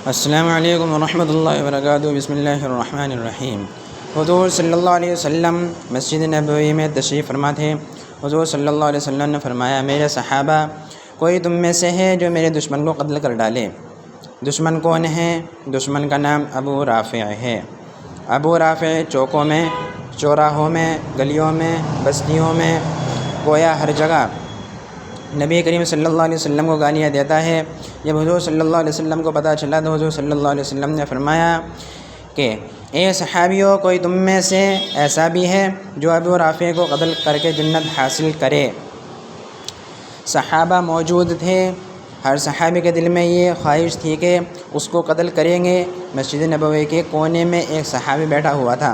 السلام علیکم ورحمۃ اللہ وبرکاتہ۔ بسم اللہ الرحمن الرحیم۔ حضور صلی اللہ علیہ وسلم مسجد نبوی میں تشریف فرما تھے۔ حضور صلی اللہ علیہ وسلم نے فرمایا، میرے صحابہ، کوئی تم میں سے ہے جو میرے دشمن کو قتل کر ڈالے؟ دشمن کون ہے؟ دشمن کا نام ابو رافع ہے۔ ابو رافع چوکوں میں، چوراہوں میں، گلیوں میں، بستیوں میں، گویا ہر جگہ نبی کریم صلی اللہ علیہ وسلم کو گالیاں دیتا ہے۔ جب حضور صلی اللہ علیہ وسلم کو پتہ چلا تو حضور صلی اللہ علیہ وسلم نے فرمایا کہ اے صحابیوں، کوئی تم میں سے ایسا بھی ہے جو ابو رافع کو قتل کر کے جنت حاصل کرے؟ صحابہ موجود تھے، ہر صحابی کے دل میں یہ خواہش تھی کہ اس کو قتل کریں گے۔ مسجد نبوی کے کونے میں ایک صحابی بیٹھا ہوا تھا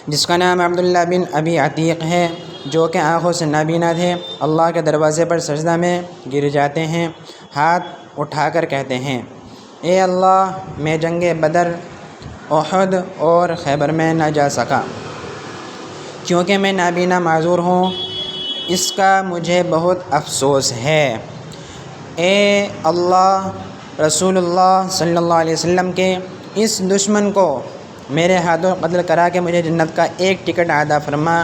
جس کا نام عبداللہ بن ابی عتیق ہے، جو کہ آنکھوں سے نابینا تھے۔ اللہ کے دروازے پر سجدہ میں گر جاتے ہیں، ہاتھ اٹھا کر کہتے ہیں، اے اللہ، میں جنگ بدر، احد اور خیبر میں نہ جا سکا کیونکہ میں نابینا معذور ہوں، اس کا مجھے بہت افسوس ہے۔ اے اللہ، رسول اللہ صلی اللہ علیہ وسلم کے اس دشمن کو میرے ہاتھوں قتل کرا کے مجھے جنت کا ایک ٹکٹ عطا فرما۔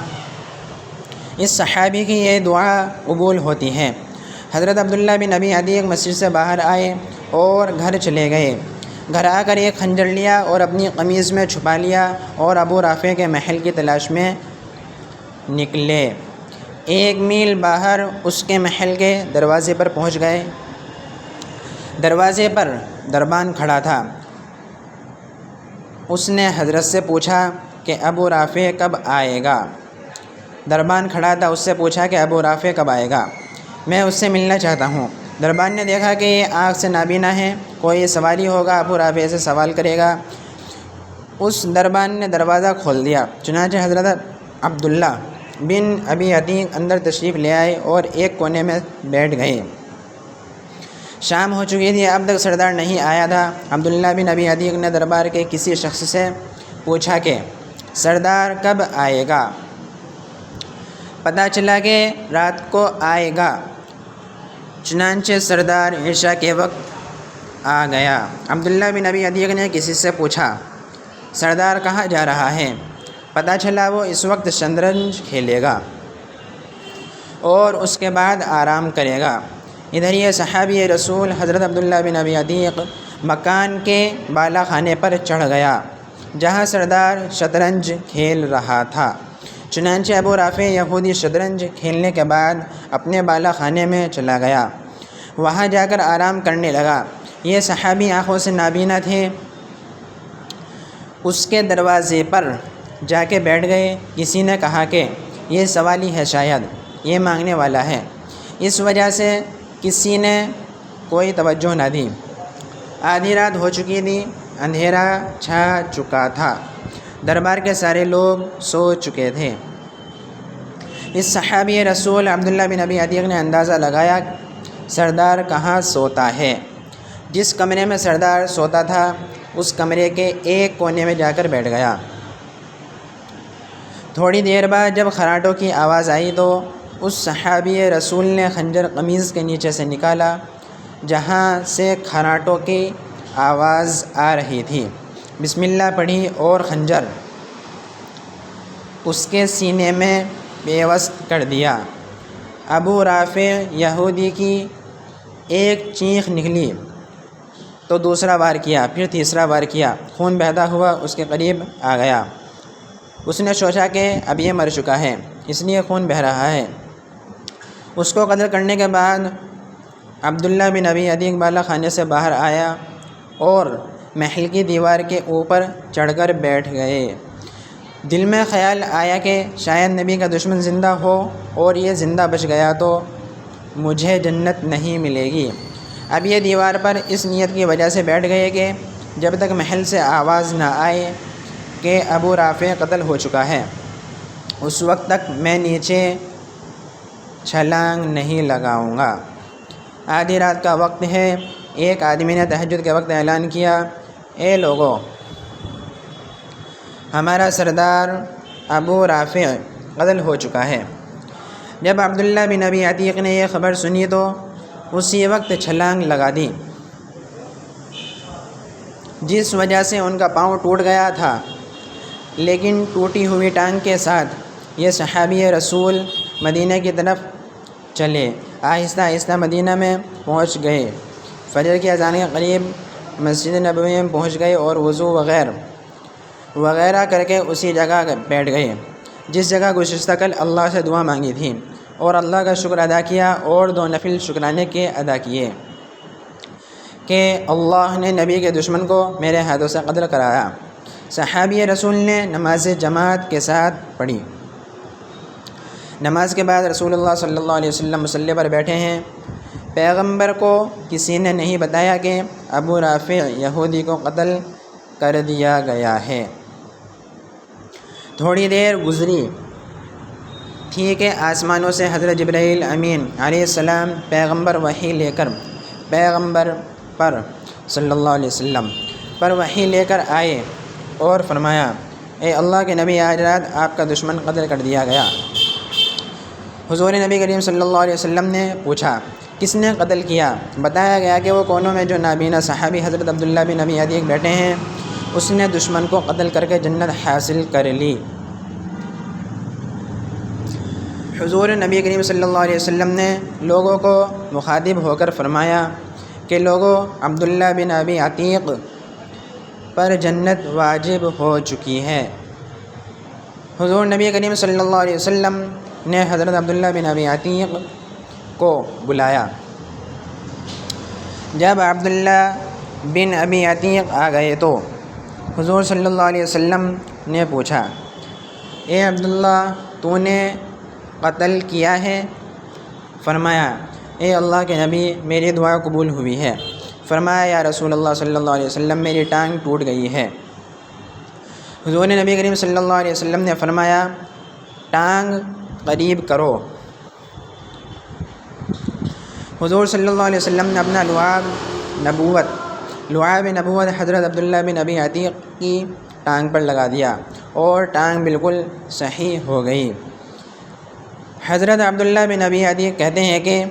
اس صحابی کی یہ دعا قبول ہوتی ہے۔ حضرت عبداللہ بن ابی عتیق مسجد سے باہر آئے اور گھر چلے گئے۔ گھر آ کر ایک خنجر لیا اور اپنی قمیض میں چھپا لیا اور ابو رافع کے محل کی تلاش میں نکلے۔ 1 میل باہر اس کے محل کے دروازے پر پہنچ گئے۔ دروازے پر دربان کھڑا تھا۔ اس نے حضرت سے پوچھا کہ ابو رافع کب آئے گا؟ دربان کھڑا تھا، اس سے پوچھا کہ ابو رافع کب آئے گا، میں اس سے ملنا چاہتا ہوں۔ دربان نے دیکھا کہ یہ آنکھ سے نابینا ہے، کوئی سوالی ہوگا، ابو رافع سے سوال کرے گا۔ اس دربان نے دروازہ کھول دیا۔ چنانچہ حضرت عبداللہ بن ابی عتیق اندر تشریف لے آئے اور ایک کونے میں بیٹھ گئے۔ شام ہو چکی تھی، اب تک سردار نہیں آیا تھا۔ عبداللہ بن ابی عتیق نے دربار کے کسی شخص سے پوچھا کہ سردار کب آئے گا؟ پتہ چلا کہ رات کو آئے گا۔ چنانچہ سردار عشاء کے وقت آ گیا۔ عبداللہ بن ابی عتیق نے کسی سے پوچھا، سردار کہاں جا رہا ہے؟ پتہ چلا وہ اس وقت شطرنج کھیلے گا اور اس کے بعد آرام کرے گا۔ ادھر یہ صحابی رسول حضرت عبداللہ بن ابی عتیق مکان کے بالا خانے پر چڑھ گیا جہاں سردار شطرنج کھیل رہا تھا۔ چنانچہ ابو رافع یہودی شطرنج کھیلنے کے بعد اپنے بالا خانے میں چلا گیا، وہاں جا کر آرام کرنے لگا۔ یہ صحابی آنکھوں سے نابینا تھے، اس کے دروازے پر جا کے بیٹھ گئے۔ کسی نے کہا کہ یہ سوالی ہے، شاید یہ مانگنے والا ہے، اس وجہ سے کسی نے کوئی توجہ نہ دی۔ آدھی رات ہو چکی تھی، اندھیرا چھا چکا تھا، دربار کے سارے لوگ سو چکے تھے۔ اس صحابی رسول عبداللہ بن ابی عتیق نے اندازہ لگایا سردار کہاں سوتا ہے۔ جس کمرے میں سردار سوتا تھا اس کمرے کے ایک کونے میں جا کر بیٹھ گیا۔ تھوڑی دیر بعد جب خراٹوں کی آواز آئی تو اس صحابی رسول نے خنجر قمیض کے نیچے سے نکالا جہاں سے خراٹوں کی آواز آ رہی تھی، بسم اللہ پڑھی اور خنجر اس کے سینے میں پیوست کر دیا۔ ابو رافع یہودی کی ایک چیخ نکلی تو دوسرا وار کیا، پھر تیسرا وار کیا، خون بہتا ہوا اس کے قریب آ گیا۔ اس نے سوچا کہ اب یہ مر چکا ہے، اس لیے خون بہہ رہا ہے۔ اس کو قتل کرنے کے بعد عبداللہ بن ابی عتیق بالا خانے سے باہر آیا اور محل کی دیوار کے اوپر چڑھ کر بیٹھ گئے۔ دل میں خیال آیا کہ شاید نبی کا دشمن زندہ ہو اور یہ زندہ بچ گیا تو مجھے جنت نہیں ملے گی۔ اب یہ دیوار پر اس نیت کی وجہ سے بیٹھ گئے کہ جب تک محل سے آواز نہ آئے کہ ابو رافع قتل ہو چکا ہے، اس وقت تک میں نیچے چھلانگ نہیں لگاؤں گا۔ آدھی رات کا وقت ہے۔ ایک آدمی نے تہجد کے وقت اعلان کیا، اے لوگو، ہمارا سردار ابو رافع قتل ہو چکا ہے۔ جب عبداللہ بن ابی عتیق نے یہ خبر سنی تو اسی وقت چھلانگ لگا دی۔ جس وجہ سے ان کا پاؤں ٹوٹ گیا تھا، لیکن ٹوٹی ہوئی ٹانگ کے ساتھ یہ صحابی رسول مدینہ کی طرف چلے۔ آہستہ آہستہ مدینہ میں پہنچ گئے۔ فجر کی اذان کے قریب مسجد نبوی میں پہنچ گئے اور وضو وغیرہ کر کے اسی جگہ بیٹھ گئے جس جگہ گزشتہ کل اللہ سے دعا مانگی تھی، اور اللہ کا شکر ادا کیا اور 2 نفل شکرانے کے ادا کیے کہ اللہ نے نبی کے دشمن کو میرے ہاتھوں سے قتل کرایا۔ صحابی رسول نے نماز جماعت کے ساتھ پڑھی۔ نماز کے بعد رسول اللہ صلی اللہ علیہ وسلم مصلی پر بیٹھے ہیں۔ پیغمبر کو کسی نے نہیں بتایا کہ ابو رافع یہودی کو قتل کر دیا گیا ہے۔ تھوڑی دیر گزری تھی کہ آسمانوں سے حضرت جبرائیل امین علیہ السلام پیغمبر پر صلی اللہ علیہ وسلم پر وحی لے کر آئے اور فرمایا، اے اللہ کے نبی، آج رات آپ کا دشمن قتل کر دیا گیا۔ حضور نبی کریم صلی اللہ علیہ وسلم نے پوچھا، کس نے قتل کیا؟ بتایا گیا کہ وہ کونوں میں جو نابینا صحابی حضرت عبداللہ بن ابی عتیق بیٹھے ہیں، اس نے دشمن کو قتل کر کے جنت حاصل کر لی۔ حضور نبی کریم صلی اللہ علیہ وسلم نے لوگوں کو مخاطب ہو کر فرمایا کہ لوگوں، عبداللہ بن ابی عتیق پر جنت واجب ہو چکی ہے۔ حضور نبی کریم صلی اللہ علیہ وسلم نے حضرت عبداللہ بن ابی عتیق کو بلایا۔ جب عبداللہ بن ابی عتیق آ گئے تو حضور صلی اللہ علیہ وسلم نے پوچھا، اے عبداللہ، تو نے قتل کیا ہے؟ فرمایا، اے اللہ کے نبی، میری دعا قبول ہوئی ہے۔ فرمایا، یا رسول اللہ صلی اللہ علیہ وسلم، میری ٹانگ ٹوٹ گئی ہے۔ حضور نبی کریم صلی اللہ علیہ وسلم نے فرمایا، ٹانگ قریب کرو۔ حضور صلی اللہ علیہ وسلم نے اپنا لعاب نبوت حضرت عبداللہ بن ابی عتیق کی ٹانگ پر لگا دیا اور ٹانگ بالکل صحیح ہو گئی۔ حضرت عبداللہ بن ابی عتیق کہتے ہیں کہ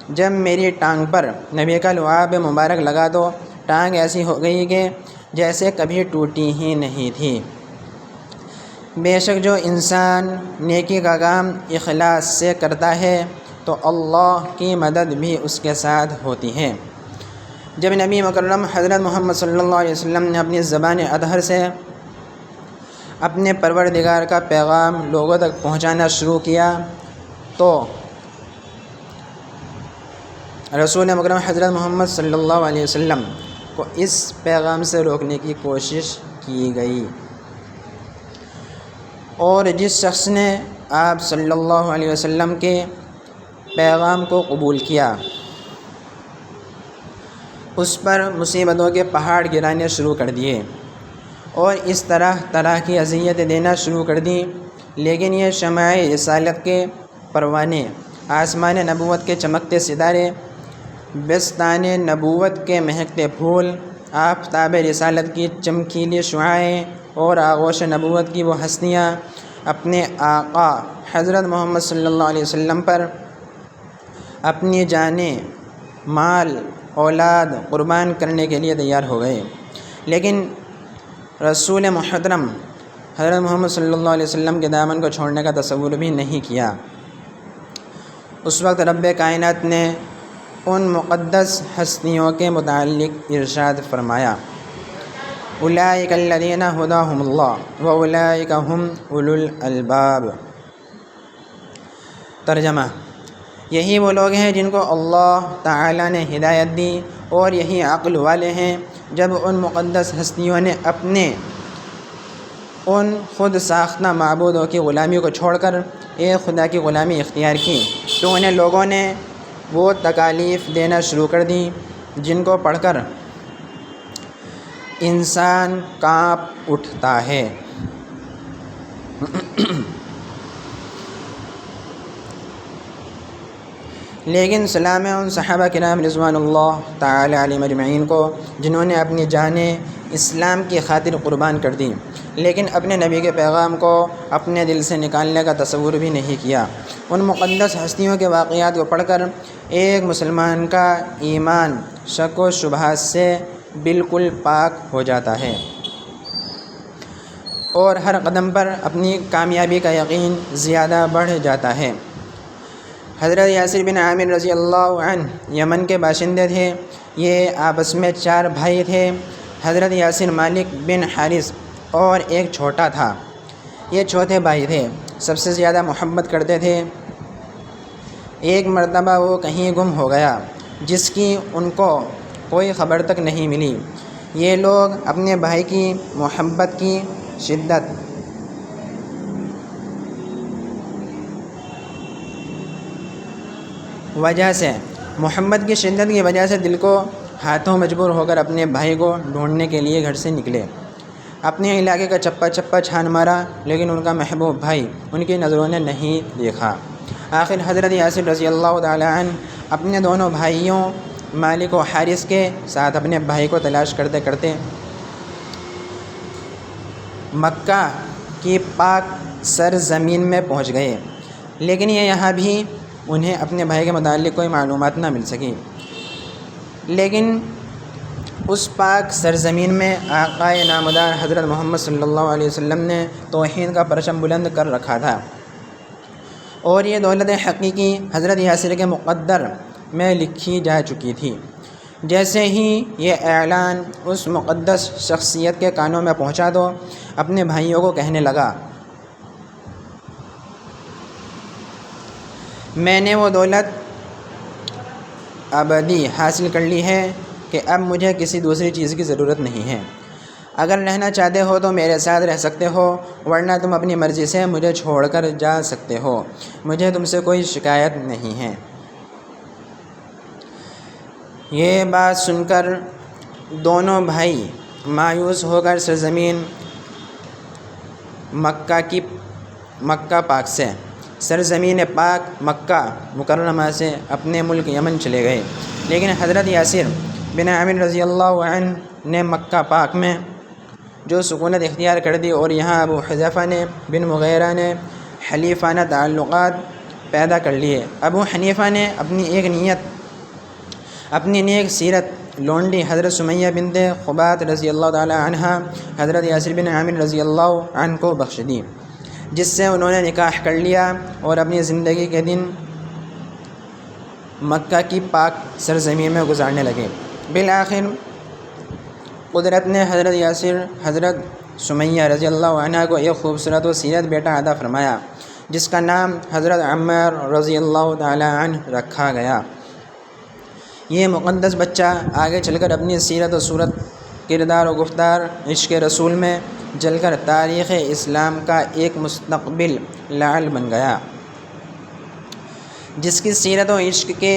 جب میری ٹانگ پر نبی کا لعاب مبارک لگا تو ٹانگ ایسی ہو گئی کہ جیسے کبھی ٹوٹی ہی نہیں تھی۔ بے شک جو انسان نیکی کا کام اخلاص سے کرتا ہے تو اللہ کی مدد بھی اس کے ساتھ ہوتی ہے۔ جب نبی مکرم حضرت محمد صلی اللہ علیہ وسلم نے اپنی زبان اطہر سے اپنے پروردگار کا پیغام لوگوں تک پہنچانا شروع کیا تو رسول مکرم حضرت محمد صلی اللہ علیہ وسلم کو اس پیغام سے روکنے کی کوشش کی گئی، اور جس شخص نے آپ صلی اللہ علیہ وسلم کے پیغام کو قبول کیا اس پر مصیبتوں کے پہاڑ گرانے شروع کر دیے اور اس طرح کی اذیتیں دینا شروع کر دیں، لیکن یہ شمع رسالت کے پروانے، آسمان نبوت کے چمکتے ستارے، بستان نبوت کے مہکتے پھول، آفتاب رسالت کی چمکیلی شعاعیں اور آغوش نبوت کی وہ ہستیاں اپنے آقا حضرت محمد صلی اللہ علیہ وسلم پر اپنی جانیں، مال، اولاد قربان کرنے کے لیے تیار ہو گئے، لیکن رسول محترم حضرت محمد صلی اللہ علیہ وسلم کے دامن کو چھوڑنے کا تصور بھی نہیں کیا۔ اس وقت رب کائنات نے ان مقدس ہستیوں کے متعلق ارشاد فرمایا، اولئک الذین ھداھم اللہ واولئک ھم اولو الالباب۔ ترجمہ، یہی وہ لوگ ہیں جن کو اللہ تعالیٰ نے ہدایت دی اور یہی عقل والے ہیں۔ جب ان مقدس ہستیوں نے اپنے ان خود ساختہ معبودوں کی غلامی کو چھوڑ کر ایک خدا کی غلامی اختیار کی تو انہیں لوگوں نے وہ تکالیف دینا شروع کر دیں جن کو پڑھ کر انسان کانپ اٹھتا ہے۔ لیکن سلام ہے ان صحابہ کرام رضوان اللہ تعالی علیہم اجمعین کو جنہوں نے اپنی جانیں اسلام کی خاطر قربان کر دیں، لیکن اپنے نبی کے پیغام کو اپنے دل سے نکالنے کا تصور بھی نہیں کیا۔ ان مقدس ہستیوں کے واقعات کو پڑھ کر ایک مسلمان کا ایمان شک و شبہات سے بالکل پاک ہو جاتا ہے اور ہر قدم پر اپنی کامیابی کا یقین زیادہ بڑھ جاتا ہے۔ حضرت یاسر بن عامر رضی اللہ عنہ یمن کے باشندے تھے۔ یہ آپس میں 4 بھائی تھے۔ حضرت یاسر، مالک بن حارث اور ایک چھوٹا تھا۔ یہ چوتھے بھائی تھے، سب سے زیادہ محبت کرتے تھے۔ ایک مرتبہ وہ کہیں گم ہو گیا جس کی ان کو کوئی خبر تک نہیں ملی۔ یہ لوگ اپنے بھائی کی محبت کی شدت کی وجہ سے دل کو ہاتھوں مجبور ہو کر اپنے بھائی کو ڈھونڈنے کے لیے گھر سے نکلے۔ اپنے علاقے کا چپا چپا چھان مارا، لیکن ان کا محبوب بھائی ان کی نظروں نے نہیں دیکھا۔ آخر حضرت یاسر رضی اللہ تعالی عنہ اپنے دونوں بھائیوں مالک و حارث کے ساتھ اپنے بھائی کو تلاش کرتے کرتے مکہ کی پاک سرزمین میں پہنچ گئے، لیکن یہاں بھی انہیں اپنے بھائی کے متعلق کوئی معلومات نہ مل سکی۔ لیکن اس پاک سرزمین میں آقائے نامدار حضرت محمد صلی اللہ علیہ وسلم نے توحید کا پرچم بلند کر رکھا تھا، اور یہ دولت حقیقی حضرت یاسر کے مقدر میں لکھی جا چکی تھی۔ جیسے ہی یہ اعلان اس مقدس شخصیت کے کانوں میں پہنچا تو اپنے بھائیوں کو کہنے لگا، میں نے وہ دولت ابدی حاصل کر لی ہے کہ اب مجھے کسی دوسری چیز کی ضرورت نہیں ہے۔ اگر رہنا چاہتے ہو تو میرے ساتھ رہ سکتے ہو، ورنہ تم اپنی مرضی سے مجھے چھوڑ کر جا سکتے ہو، مجھے تم سے کوئی شکایت نہیں ہے۔ یہ بات سن کر دونوں بھائی مایوس ہو کر سرزمین سرزمین پاک مکہ مکرمہ سے اپنے ملک یمن چلے گئے۔ لیکن حضرت یاسر بن عامر رضی اللہ عنہ نے مکہ پاک میں جو سکونت اختیار کر دی اور یہاں ابو حذیفہ بن مغیرہ نے حلیفانہ تعلقات پیدا کر لیے۔ ابو حنیفہ نے اپنی نیک سیرت لونڈی حضرت سمیہ بنت خبات رضی اللہ تعالی عنہ حضرت یاسر بن عامر رضی اللہ عنہ کو بخش دی، جس سے انہوں نے نکاح کر لیا اور اپنی زندگی کے دن مکہ کی پاک سرزمین میں گزارنے لگے۔ بالآخر قدرت نے حضرت یاسر حضرت سمیہ رضی اللہ عنہ کو ایک خوبصورت و سیرت بیٹا عطا فرمایا، جس کا نام حضرت عمار رضی اللہ تعالی عنہ رکھا گیا۔ یہ مقدس بچہ آگے چل کر اپنی سیرت و صورت، کردار و گفتار عشق رسول میں جل کر تاریخ اسلام کا ایک مستقبل لعل بن گیا، جس کی سیرت و عشق کے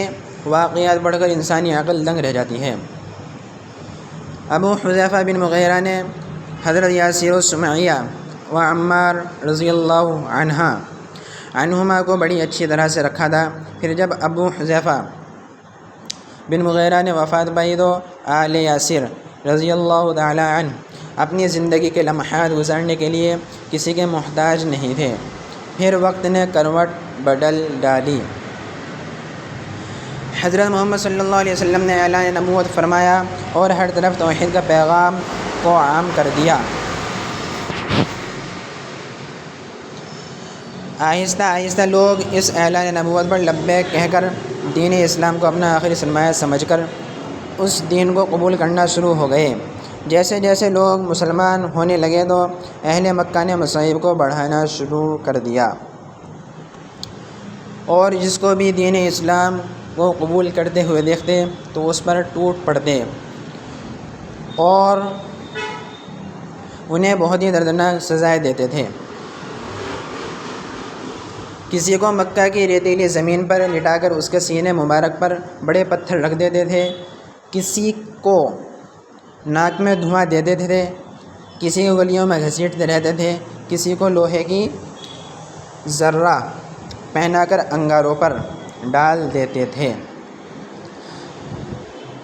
واقعات پڑھ کر انسانی عقل دنگ رہ جاتی ہے۔ ابو حذیفہ بن مغیرہ نے حضرت یاسر و سمیہ و عمار رضی اللہ عنہما کو بڑی اچھی طرح سے رکھا تھا۔ پھر جب ابو حذیفہ بن مغیرہ نے وفات پائی تو آل یاسر رضی اللہ تعالی عنہ اپنی زندگی کے لمحات گزارنے کے لیے کسی کے محتاج نہیں تھے۔ پھر وقت نے کروٹ بدل ڈالی۔ حضرت محمد صلی اللہ علیہ وسلم نے اعلان نبوت فرمایا اور ہر طرف توحید کا پیغام کو عام کر دیا۔ آہستہ آہستہ لوگ اس اعلان نبوت پر لبیک کہہ کر دین اسلام کو اپنا آخری سرمایہ سمجھ کر اس دین کو قبول کرنا شروع ہو گئے۔ جیسے جیسے لوگ مسلمان ہونے لگے تو اہل مکہ نے مصائب کو بڑھانا شروع کر دیا، اور جس کو بھی دین اسلام کو قبول کرتے ہوئے دیکھتے تو اس پر ٹوٹ پڑتے اور انہیں بہت ہی دردناک سزائیں دیتے تھے۔ کسی کو مکہ کی ریتیلی زمین پر لٹا کر اس کے سینے مبارک پر بڑے پتھر رکھ دیتے تھے، کسی کو ناک میں دھواں دے دیتے تھے، کسی کو گلیوں میں گھسیٹتے رہتے تھے، کسی کو لوہے کی ذرہ پہنا کر انگاروں پر ڈال دیتے تھے،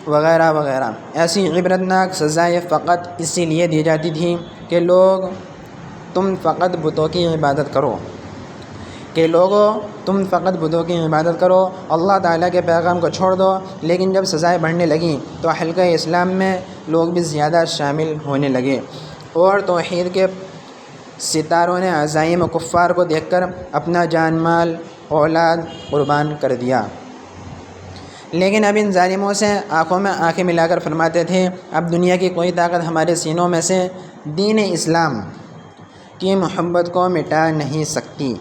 وغیرہ وغیرہ۔ ایسی عبرتناک سزائیں فقط اسی لیے دی جاتی تھیں کہ تم فقط بتوں کی عبادت کرو۔ کہ لوگوں تم فقط بتوں کی عبادت کرو، اللہ تعالیٰ کے پیغام کو چھوڑ دو۔ لیکن جب سزائیں بڑھنے لگیں تو حلقہ اسلام میں لوگ بھی زیادہ شامل ہونے لگے، اور توحید کے ستاروں نے عزائم و کفار کو دیکھ کر اپنا جان مال اولاد قربان کر دیا۔ لیکن اب ان ظالموں سے آنکھوں میں آنکھیں ملا کر فرماتے تھے، اب دنیا کی کوئی طاقت ہمارے سینوں میں سے دین اسلام کی محبت کو مٹا نہیں سکتی۔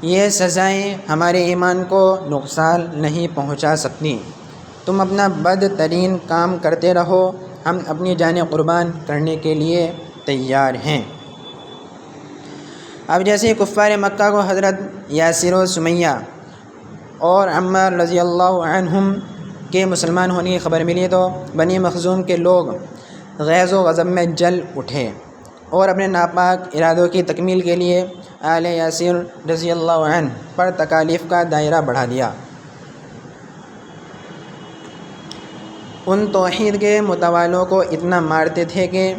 یہ سزائیں ہمارے ایمان کو نقصان نہیں پہنچا سکتی۔ تم اپنا بدترین کام کرتے رہو، ہم اپنی جانیں قربان کرنے کے لیے تیار ہیں۔ اب جیسے کفار مکہ کو حضرت یاسر و سمیہ اور عمار رضی اللہ عنہم کے مسلمان ہونے کی خبر ملی تو بنی مخزوم کے لوگ غیظ و غضب میں جل اٹھے اور اپنے ناپاک ارادوں کی تکمیل کے لیے آل یاسر رضی اللہ عنہ پر تکالیف کا دائرہ بڑھا دیا۔ ان توحید کے متوالوں کو اتنا مارتے تھے کہ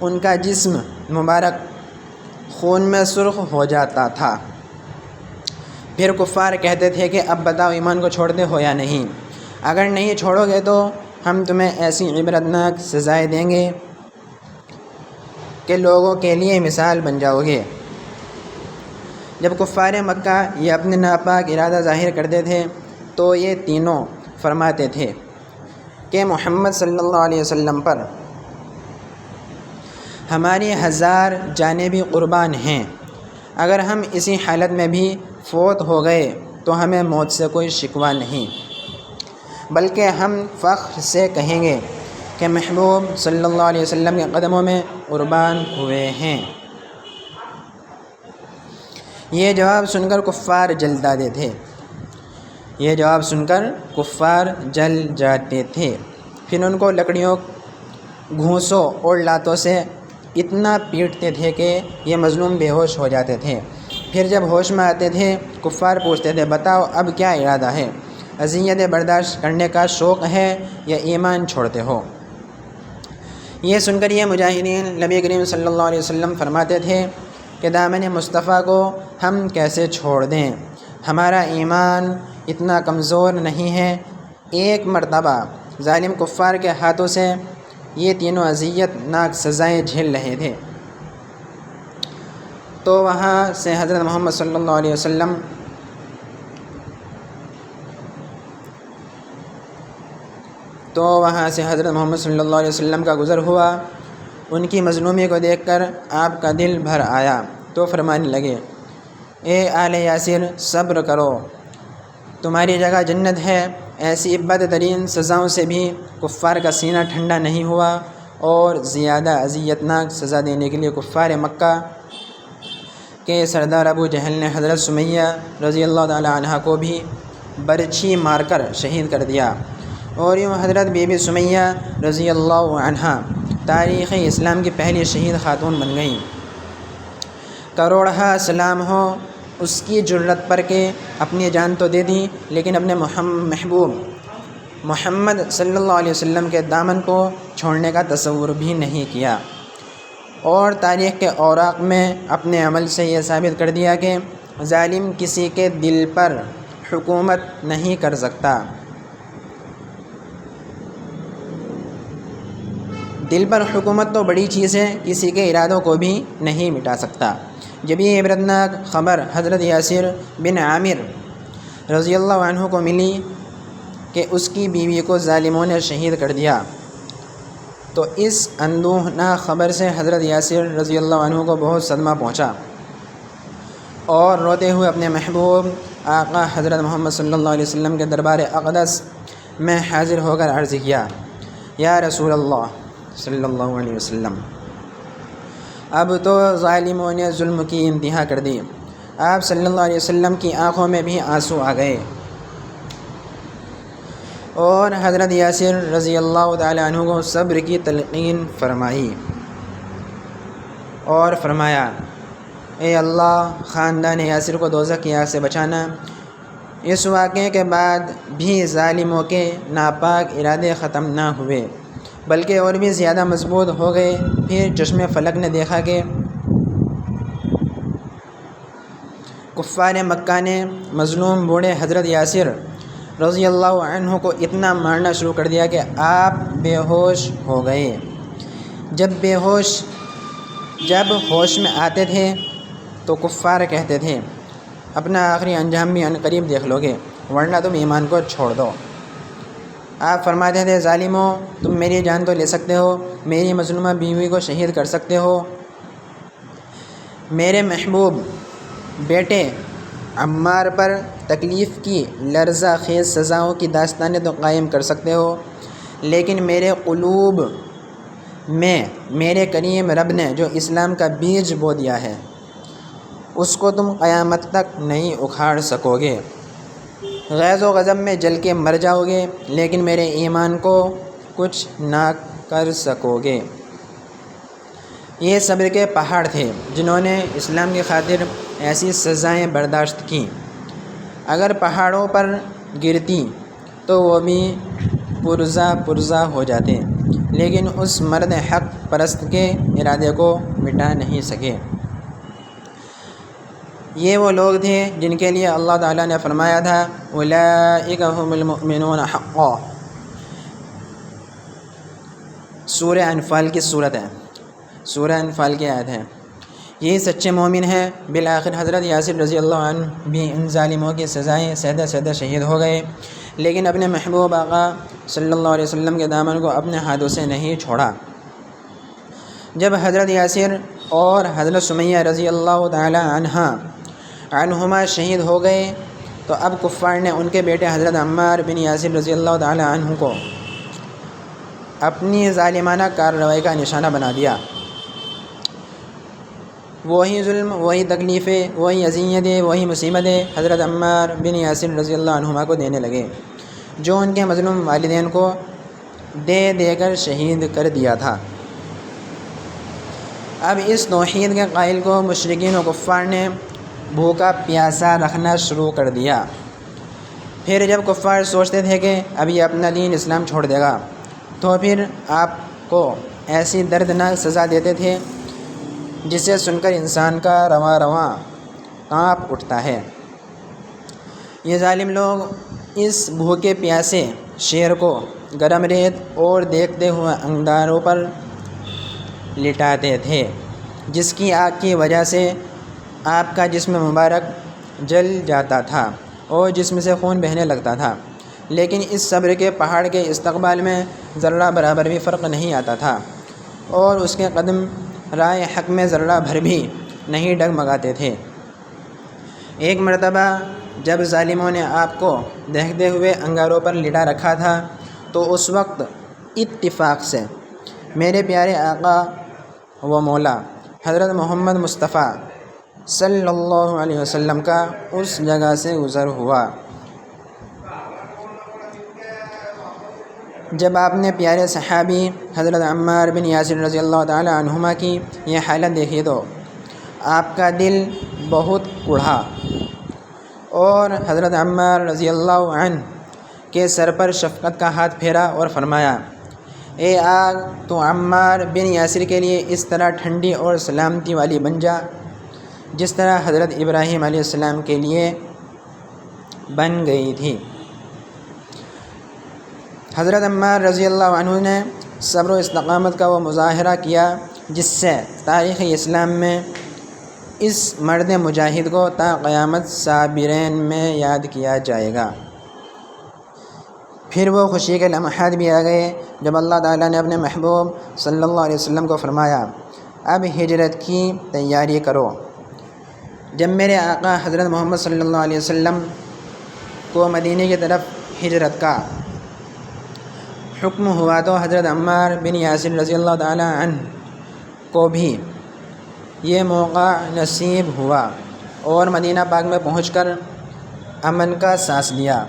ان کا جسم مبارک خون میں سرخ ہو جاتا تھا۔ پھر کفار کہتے تھے کہ اب بتاؤ ایمان کو چھوڑتے ہو یا نہیں؟ اگر نہیں چھوڑو گے تو ہم تمہیں ایسی عبرتناک سزائیں دیں گے کہ لوگوں کے لیے مثال بن جاؤ گے۔ جب کفار مکہ یہ اپنے ناپاک ارادہ ظاہر کرتے تھے تو یہ تینوں فرماتے تھے کہ محمد صلی اللہ علیہ وسلم پر ہماری 1000 جانیں بھی قربان ہیں، اگر ہم اسی حالت میں بھی فوت ہو گئے تو ہمیں موت سے کوئی شکوہ نہیں، بلکہ ہم فخر سے کہیں گے کہ محبوب صلی اللہ علیہ وسلم کے قدموں میں قربان ہوئے ہیں۔ یہ جواب سن کر کفار جل جاتے تھے، جل جاتے تھے۔ پھر ان کو لکڑیوں، گھونسوں اور لاتوں سے اتنا پیٹتے تھے کہ یہ مظلوم بے ہوش ہو جاتے تھے۔ پھر جب ہوش میں آتے تھے کفار پوچھتے تھے، بتاؤ اب کیا ارادہ ہے؟ اذیتیں برداشت کرنے کا شوق ہے یا ایمان چھوڑتے ہو؟ یہ سن کر یہ مجاہدین نبی کریم صلی اللہ علیہ وسلم فرماتے تھے کہ دامن مصطفیٰ کو ہم کیسے چھوڑ دیں؟ ہمارا ایمان اتنا کمزور نہیں ہے۔ ایک مرتبہ ظالم کفار کے ہاتھوں سے یہ تینوں اذیت ناک سزائیں جھیل رہے تھے تو وہاں سے حضرت محمد صلی اللہ علیہ وسلم کا گزر ہوا۔ ان کی مظلومی کو دیکھ کر آپ کا دل بھر آیا تو فرمانے لگے، اے آل یاسر صبر کرو، تمہاری جگہ جنت ہے۔ ایسی بدترین سزاؤں سے بھی کفار کا سینہ ٹھنڈا نہیں ہوا، اور زیادہ اذیتناک سزا دینے کے لیے کفار مکہ کے سردار ابو جہل نے حضرت سمیہ رضی اللہ تعالی عنہ کو بھی برچھی مار کر شہید کر دیا، اور یوں حضرت بی بی سمیہ رضی اللہ عنہ تاریخ اسلام کی پہلی شہید خاتون بن گئیں۔ کروڑہ سلام ہو اس کی جرت پر کہ اپنی جان تو دے دی لیکن اپنے محبوب محمد صلی اللہ علیہ وسلم کے دامن کو چھوڑنے کا تصور بھی نہیں کیا، اور تاریخ کے اوراق میں اپنے عمل سے یہ ثابت کر دیا کہ ظالم کسی کے دل پر حکومت نہیں کر سکتا، دل پر حکومت تو بڑی چیز ہے، کسی کے ارادوں کو بھی نہیں مٹا سکتا۔ جب یہ عبرتناک خبر حضرت یاسر بن عامر رضی اللہ عنہ کو ملی کہ اس کی بیوی کو ظالموں نے شہید کر دیا تو اس اندوہناک خبر سے حضرت یاسر رضی اللہ عنہ کو بہت صدمہ پہنچا، اور روتے ہوئے اپنے محبوب آقا حضرت محمد صلی اللہ علیہ وسلم کے دربار اقدس میں حاضر ہو کر عرض کیا، یا رسول اللہ صلی اللہ علیہ وسلم، اب تو ظالموں نے ظلم کی انتہا کر دی۔ آپ صلی اللہ علیہ وسلم کی آنکھوں میں بھی آنسو آ گئے، اور حضرت یاسر رضی اللہ تعالی عنہ کو صبر کی تلقین فرمائی اور فرمایا، اے اللہ، خاندان یاسر کو دوزخ کی آگ سے بچانا۔ اس واقعے کے بعد بھی ظالموں کے ناپاک ارادے ختم نہ ہوئے بلکہ اور بھی زیادہ مضبوط ہو گئے۔ پھر چشم فلک نے دیکھا کہ کفار مکہ نے مظلوم بوڑھے حضرت یاسر رضی اللہ عنہ کو اتنا مارنا شروع کر دیا کہ آپ بے ہوش ہو گئے۔ جب ہوش میں آتے تھے تو کفار کہتے تھے اپنا آخری انجام بھی عنقریب دیکھ لو گے، ورنہ تم ایمان کو چھوڑ دو۔ آپ فرماتے تھے ظالموں، تم میری جان تو لے سکتے ہو، میری مظلومہ بیوی کو شہید کر سکتے ہو، میرے محبوب بیٹے عمار پر تکلیف کی لرزہ خیز سزاؤں کی داستانیں تو قائم کر سکتے ہو، لیکن میرے قلوب میں میرے کریم رب نے جو اسلام کا بیج بو دیا ہے اس کو تم قیامت تک نہیں اکھاڑ سکو گے۔ غیظ و غضب میں جل کے مر جاؤ گے، لیکن میرے ایمان کو کچھ نہ کر سکو گے۔ یہ صبر کے پہاڑ تھے جنہوں نے اسلام کی خاطر ایسی سزائیں برداشت کیں۔ اگر پہاڑوں پر گرتی تو وہ بھی پرزہ ہو جاتے، لیکن اس مرد حق پرست کے ارادے کو مٹا نہیں سکے۔ یہ وہ لوگ تھے جن کے لیے اللہ تعالیٰ نے فرمایا تھا اولئک هم المؤمنون حقا۔ سورہ انفال کی صورت ہے، سورہ انفال کی آیت ہے۔ یہی سچے مومن ہیں۔ بالآخر حضرت یاسر رضی اللہ عنہ بھی ان ظالموں کی سزائیں سہتے شہید ہو گئے، لیکن اپنے محبوب آقا صلی اللہ علیہ وسلم کے دامن کو اپنے ہاتھوں سے نہیں چھوڑا۔ جب حضرت یاسر اور حضرت سمیہ رضی اللہ تعالی عنہما شہید ہو گئے تو اب کفار نے ان کے بیٹے حضرت عمار بن یاسر رضی اللہ تعالی عنہ کو اپنی ظالمانہ کارروائی کا نشانہ بنا دیا۔ وہی ظلم، وہی تکلیفیں، وہی اذیتیں، وہی مصیبتیں حضرت عمار بن یاسر رضی اللہ عنہما کو دینے لگے، جو ان کے مظلوم والدین کو دے کر شہید کر دیا تھا۔ اب اس توحید کے قائل کو مشرکین و کفار نے بھوکا پیاسا رکھنا شروع کر دیا۔ پھر جب کفار سوچتے تھے کہ اب یہ اپنا دین اسلام چھوڑ دے گا تو پھر آپ کو ایسی دردناک سزا دیتے تھے جسے سن کر انسان کا رواں کانپ اٹھتا ہے۔ یہ ظالم لوگ اس بھوکے پیاسے شیر کو گرم ریت اور دیکھتے ہوئے انگاروں پر لٹاتے تھے، جس کی آگ کی وجہ سے آپ کا جسم مبارک جل جاتا تھا اور جسم سے خون بہنے لگتا تھا، لیکن اس صبر کے پہاڑ کے استقبال میں ذرہ برابر بھی فرق نہیں آتا تھا، اور اس کے قدم رائے حق میں ذرہ بھر بھی نہیں ڈگمگاتے تھے۔ ایک مرتبہ جب ظالموں نے آپ کو دیکھتے ہوئے انگاروں پر لٹا رکھا تھا تو اس وقت اتفاق سے میرے پیارے آقا و مولا حضرت محمد مصطفیٰ صلی اللہ علیہ وسلم کا اس جگہ سے گزر ہوا۔ جب آپ نے پیارے صحابی حضرت عمار بن یاسر رضی اللہ تعالی عنہما کی یہ حالت دیکھی تو آپ کا دل بہت کڑھا اور حضرت عمار رضی اللہ عنہ کے سر پر شفقت کا ہاتھ پھیرا اور فرمایا، اے آگ تو عمار بن یاسر کے لیے اس طرح ٹھنڈی اور سلامتی والی بن جا جس طرح حضرت ابراہیم علیہ السلام کے لیے بن گئی تھی۔ حضرت عمار رضی اللہ عنہ نے صبر و استقامت کا وہ مظاہرہ کیا جس سے تاریخ اسلام میں اس مرد مجاہد کو تا قیامت صابرین میں یاد کیا جائے گا۔ پھر وہ خوشی کے لمحات بھی آ گئے جب اللہ تعالیٰ نے اپنے محبوب صلی اللہ علیہ وسلم کو فرمایا، اب ہجرت کی تیاری کرو۔ جب میرے آقا حضرت محمد صلی اللہ علیہ وسلم کو مدینے کی طرف ہجرت کا حکم ہوا تو حضرت عمار بن یاسر رضی اللہ تعالی عنہ کو بھی یہ موقع نصیب ہوا اور مدینہ پاک میں پہنچ کر امن کا سانس لیا۔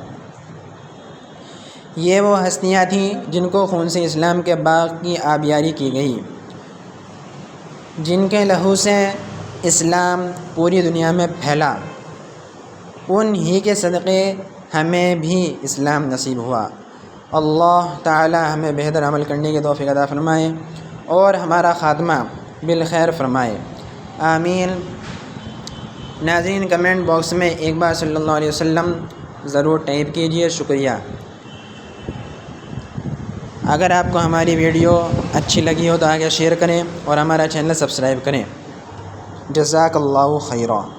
یہ وہ ہستیاں تھیں جن کو خون سے اسلام کے باغ کی آبیاری کی گئی، جن کے لہو سے اسلام پوری دنیا میں پھیلا، ان ہی کے صدقے ہمیں بھی اسلام نصیب ہوا۔ اللہ تعالی ہمیں بہتر عمل کرنے کی توفیق عطا فرمائے اور ہمارا خاتمہ بالخیر فرمائے، آمین۔ ناظرین کمنٹ باکس میں ایک بار صلی اللہ علیہ وسلم ضرور ٹائپ کیجئے، شکریہ۔ اگر آپ کو ہماری ویڈیو اچھی لگی ہو تو آگے شیئر کریں اور ہمارا چینل سبسکرائب کریں۔ جزاک اللہ خیرا۔